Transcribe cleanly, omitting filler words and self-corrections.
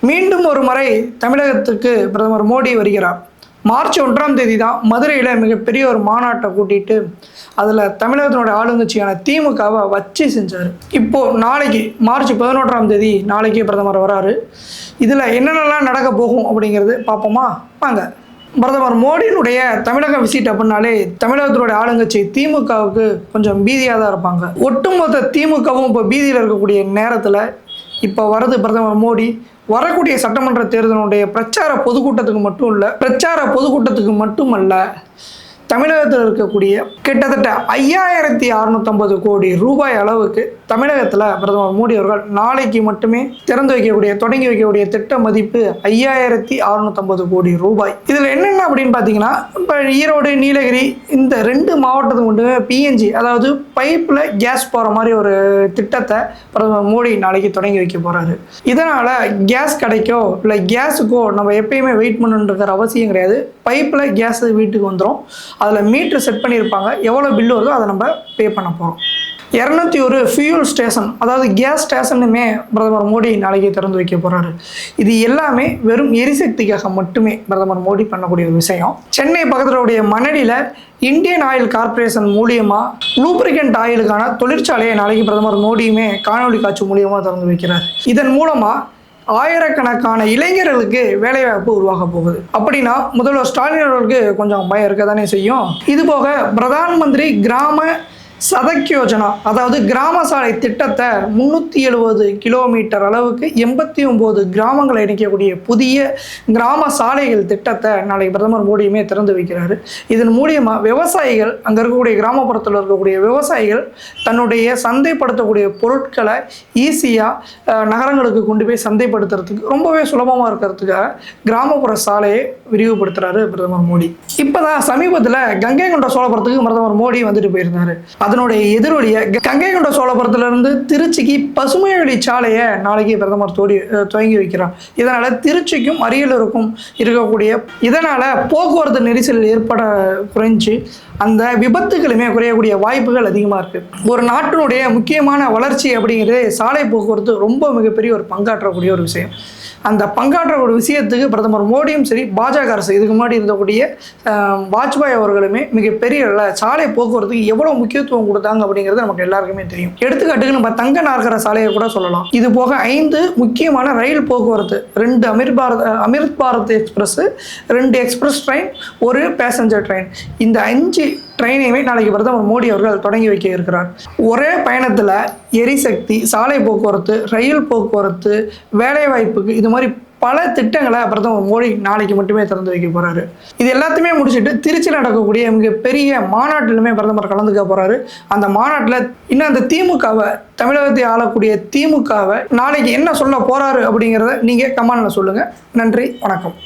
மீண்டும் ஒரு முறை தமிழகத்துக்கு பிரதமர் மோடி வருகிறார். மார்ச் 1ஆம் தேதி தான் மதுரையில் மிகப்பெரிய ஒரு மாநாட்டை கூட்டிட்டு அதில் தமிழகத்தினுடைய ஆளுங்கட்சியான திமுகவை வச்சு செஞ்சார். இப்போது நாளைக்கு மார்ச் 11ஆம் தேதி நாளைக்கு பிரதமர் வராரு. இதில் என்னென்னலாம் நடக்க போகும் அப்படிங்கிறது பார்ப்போமா? வாங்க. பிரதமர் மோடியினுடைய தமிழக விசிட் அப்படின்னாலே தமிழகத்தினுடைய ஆளுங்கட்சி திமுகவுக்கு கொஞ்சம் பீதியாக தான் இருப்பாங்க. ஒட்டுமொத்த திமுகவும் இப்போ பீதியில் இருக்கக்கூடிய நேரத்தில் இப்போ வரது பிரதமர் மோடி வரக்கூடிய சட்டமன்ற தேர்தலுடைய பிரச்சார பொதுக்கூட்டத்துக்கு மட்டுமல்ல, தமிழகத்தில் இருக்கக்கூடிய கிட்டத்தட்ட 5650 கோடி ரூபாய் அளவுக்கு தமிழகத்தில் பிரதமர் மோடி அவர்கள் நாளைக்கு மட்டுமே தொடங்கி வைக்கக்கூடிய திட்ட மதிப்பு 5650 கோடி ரூபாய். இதில் என்னென்ன அப்படின்னு பார்த்தீங்கன்னா, இப்போ ஈரோடு, நீலகிரி இந்த 2 மாவட்டத்துக்கு மட்டுமே பிஎன்ஜி, அதாவது பைப்பில் கேஸ் போகிற மாதிரி ஒரு திட்டத்தை பிரதமர் மோடி நாளைக்கு தொடங்கி வைக்க போகிறாரு. இதனால் கேஸ் கிடைக்கோ இல்லை கேஸுக்கோ நம்ம எப்பயுமே வெயிட் பண்ணணுன்ற அவசியம் கிடையாது. பைப்பில் கேஸ் வீட்டுக்கு வந்துடும். அதில் மீட்ரு செட் பண்ணியிருப்பாங்க. எவ்வளோ பில்லு வருதோ அதை நம்ம பே பண்ண போகிறோம். 201 ஃபியூல் ஸ்டேஷன், அதாவது கேஸ் ஸ்டேஷனுமே பிரதமர் மோடி நாளைக்கு திறந்து வைக்க போகிறாரு. இது எல்லாமே வெறும் எரிசக்திக்காக மட்டுமே பிரதமர் மோடி பண்ணக்கூடிய ஒரு விஷயம். சென்னை பக்கத்தில் உடைய மணலியில் இந்தியன் ஆயில் கார்பரேஷன் மூலியமாக லூப்ரிகன்ட் ஆயிலுக்கான தொழிற்சாலையை நாளைக்கு பிரதமர் மோடியுமே காணொலி காட்சி மூலியமாக திறந்து வைக்கிறார். இதன் மூலமாக ஆயிரக்கணக்கான இளைஞர்களுக்கு வேலைவாய்ப்பு உருவாக போகுது. அப்படின்னா முதல்வர் ஸ்டாலின் அவர்களுக்கு கொஞ்சம் பயம் இருக்க தானே செய்யும். இது போக பிரதான் மந்திரி கிராம சதக் யோஜனா, அதாவது கிராம சாலை திட்டத்தை 370 கிலோமீட்டர் அளவுக்கு 89 கிராமங்களை இணைக்கக்கூடிய புதிய கிராம சாலைகள் திட்டத்தை நாளைக்கு பிரதமர் மோடியுமே திறந்து வைக்கிறாரு. இதன் மூலியமாக விவசாயிகள், அங்கே இருக்கக்கூடிய கிராமப்புறத்தில் இருக்கக்கூடிய விவசாயிகள் தன்னுடைய சந்தைப்படுத்தக்கூடிய பொருட்களை ஈஸியாக நகரங்களுக்கு கொண்டு போய் சந்தைப்படுத்துறதுக்கு ரொம்பவே சுலபமாக இருக்கிறதுக்காக கிராமப்புற சாலையை விரிவுபடுத்துகிறாரு பிரதமர் மோடி. இப்போ தான் சமீபத்தில் கங்கை கொண்ட சோழபுரத்துக்கு பிரதமர் மோடி வந்துட்டு போயிருந்தாரு. அதனுடைய எதிரொலிய கங்கை கொண்ட சோழபுரத்திலிருந்து திருச்சிக்கு பசுமை வழி சாலையை நாளைக்கு பிரதமர் துவங்கி வைக்கிறார். இதனால திருச்சிக்கும் அரியலூருக்கும் இதனால போக்குவரத்து நெரிசல் ஏற்பட குறைஞ்சு அந்த விபத்துகளுமே குறையக்கூடிய வாய்ப்புகள் அதிகமாக இருக்கு. ஒரு நாட்டினுடைய முக்கியமான வளர்ச்சி அப்படிங்கிறது சாலை போக்குவரத்து ரொம்ப மிகப்பெரிய ஒரு பங்காற்றக்கூடிய ஒரு விஷயம். அந்த பங்காற்றக்கூடிய விஷயத்துக்கு பிரதமர் மோடியும் சரி, பாஜக அரசு இதுக்கு முன்னாடி இருந்தக்கூடிய வாஜ்பாய் அவர்களுமே மிகப்பெரிய சாலை போக்குவரத்துக்கு எவ்வளோ முக்கியத்துவம் கொடுத்தாங்க அப்படிங்கிறது நமக்கு எல்லாருக்குமே தெரியும். எடுத்துக்காட்டுக்கு நம்ம தங்க நாற்கர சாலையை கூட சொல்லலாம். இது போக 5 முக்கியமான ரயில் போக்குவரத்து, 2 Amrit Bharat express, 2 express train, 1 passenger train, இந்த 5 ட்ரெயினையுமே நாளைக்கு பிரதமர் மோடி அவர்கள் தொடங்கி வைக்க இருக்கிறார். ஒரே பயணத்தில் எரிசக்தி, சாலை போக்குவரத்து, ரயில் போக்குவரத்து, வேலைவாய்ப்புக்கு, இது மாதிரி பல திட்டங்களை பிரதமர் மோடி நாளைக்கு மட்டுமே திறந்து வைக்க போகிறாரு. இது எல்லாத்தையுமே முடிச்சுட்டு திருச்சியில் நடக்கக்கூடிய மிகப்பெரிய மாநாட்டிலுமே பிரதமர் கலந்துக்க போகிறாரு. அந்த மாநாட்டில் இன்னும் அந்த திமுகவை, தமிழகத்தை ஆளக்கூடிய திமுகவை நாளைக்கு என்ன சொல்ல போகிறாரு அப்படிங்கிறத நீங்கள் கமெண்ட்ல சொல்லுங்கள். நன்றி, வணக்கம்.